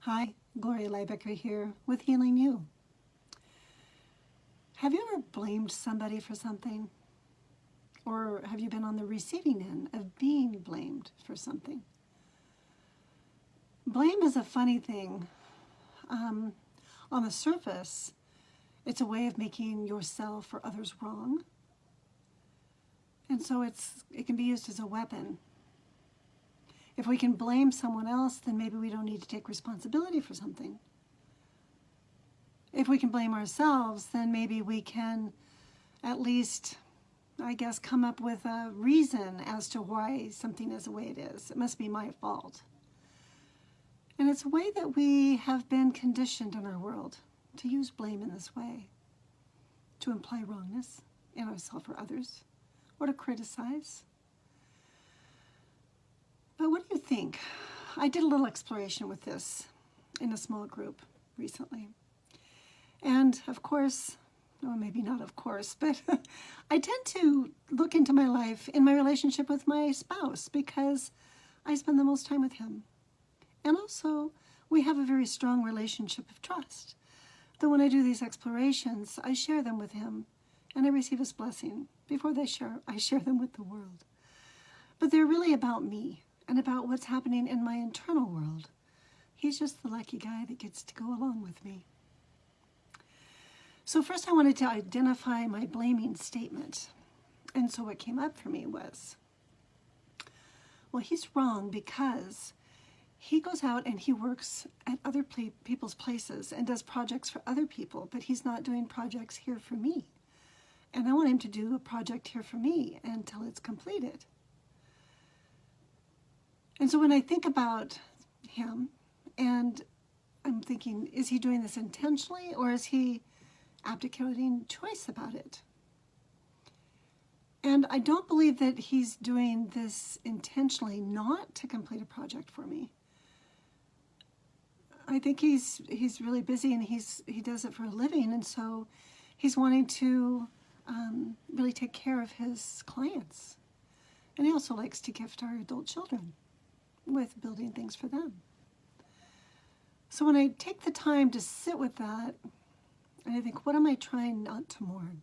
Hi, Gloria Lybecker here with Healing You. Have you ever blamed somebody for something? Or have you been on the receiving end of being blamed for something? Blame is a funny thing. On the surface, it's a way of making yourself or others wrong. And so it can be used as a weapon. If we can blame someone else, then maybe we don't need to take responsibility for something. If we can blame ourselves, then maybe we can at least, come up with a reason as to why something is the way it is. It must be my fault. And it's a way that we have been conditioned in our world to use blame in this way, to imply wrongness in ourselves or others, or to criticize. But what do you think? I did a little exploration with this in a small group recently. And of course, well, maybe not of course, but I tend to look into my life in my relationship with my spouse because I spend the most time with him. And also, we have a very strong relationship of trust. That when I do these explorations, I share them with him and I receive his blessing. Before I share them with the world. But they're really about me and about what's happening in my internal world. He's just the lucky guy that gets to go along with me. So first I wanted to identify my blaming statement. And so what came up for me was, well, he's wrong because he goes out and he works at other people's places and does projects for other people, but he's not doing projects here for me. And I want him to do a project here for me until it's completed. And so when I think about him, and I'm thinking, is he doing this intentionally or is he abdicating choice about it? And I don't believe that he's doing this intentionally not to complete a project for me. I think he's really busy and he does it for a living, and so he's wanting to really take care of his clients. And he also likes to gift our adult children with building things for them. So when I take the time to sit with that, and I think, what am I trying not to mourn?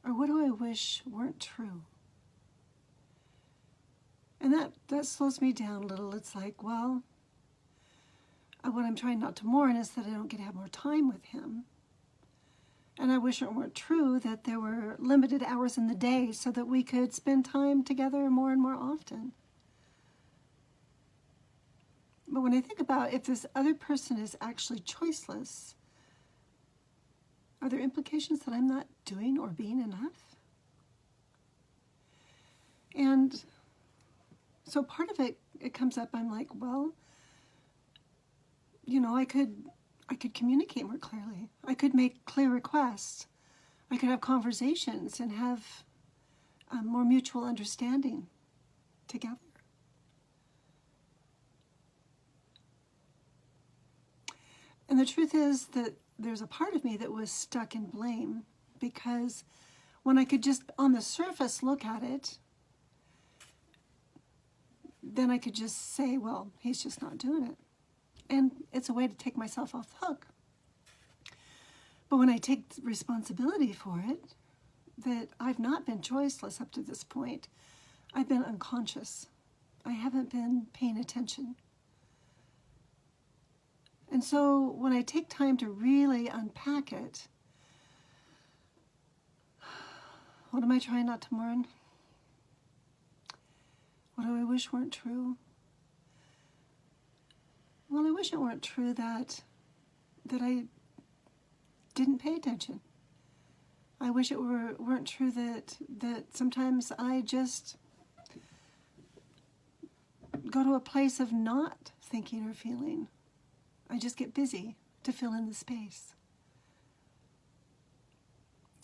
Or what do I wish weren't true? And that slows me down a little. It's like, well, what I'm trying not to mourn is that I don't get to have more time with him. And I wish it weren't true that there were limited hours in the day so that we could spend time together more and more often. But when I think about if this other person is actually choiceless, are there implications that I'm not doing or being enough? And so part of it comes up, I'm like, well, I could communicate more clearly. I could make clear requests. I could have conversations and have more mutual understanding together. And the truth is that there's a part of me that was stuck in blame because when I could just on the surface look at it, then I could just say, well, he's just not doing it. And it's a way to take myself off the hook. But when I take responsibility for it, that I've not been choiceless up to this point. I've been unconscious. I haven't been paying attention. And so when I take time to really unpack it, what am I trying not to mourn? What do I wish weren't true? Well, I wish it weren't true that I didn't pay attention. I wish it weren't true that sometimes I just go to a place of not thinking or feeling. I just get busy to fill in the space.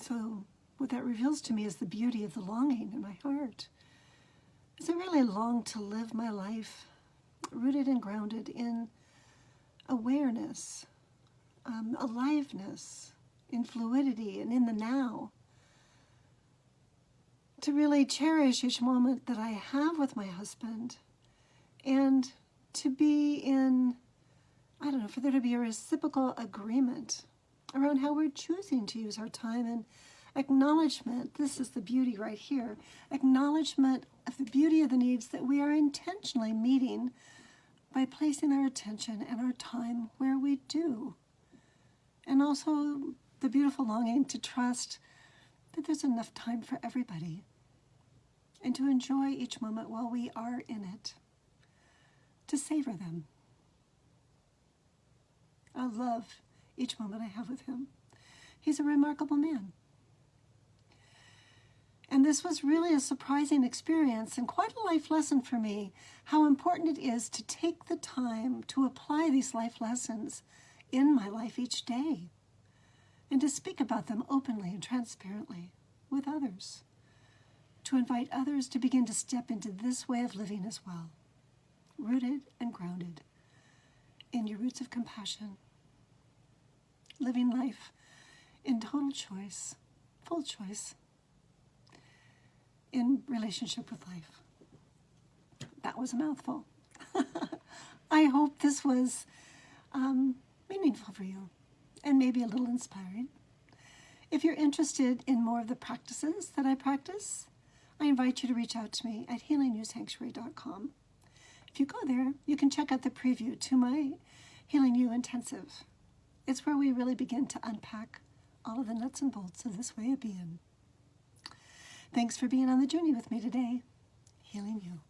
So what that reveals to me is the beauty of the longing in my heart. Is I really long to live my life rooted and grounded in awareness, aliveness, in fluidity, and in the now. To really cherish each moment that I have with my husband and to be in I don't know, for there to be a reciprocal agreement around how we're choosing to use our time, and acknowledgement, this is the beauty right here, acknowledgement of the beauty of the needs that we are intentionally meeting by placing our attention and our time where we do. And also the beautiful longing to trust that there's enough time for everybody and to enjoy each moment while we are in it, to savor them. I love each moment I have with him. He's a remarkable man. And this was really a surprising experience and quite a life lesson for me, how important it is to take the time to apply these life lessons in my life each day and to speak about them openly and transparently with others, to invite others to begin to step into this way of living as well, rooted and grounded in your roots of compassion, living life in total choice, full choice, in relationship with life. That was a mouthful. I hope this was meaningful for you and maybe a little inspiring. If you're interested in more of the practices that I practice, I invite you to reach out to me at healingyousanctuary.com. If you go there, you can check out the preview to my Healing You Intensive. It's where we really begin to unpack all of the nuts and bolts of this way of being. Thanks for being on the journey with me today. Healing You.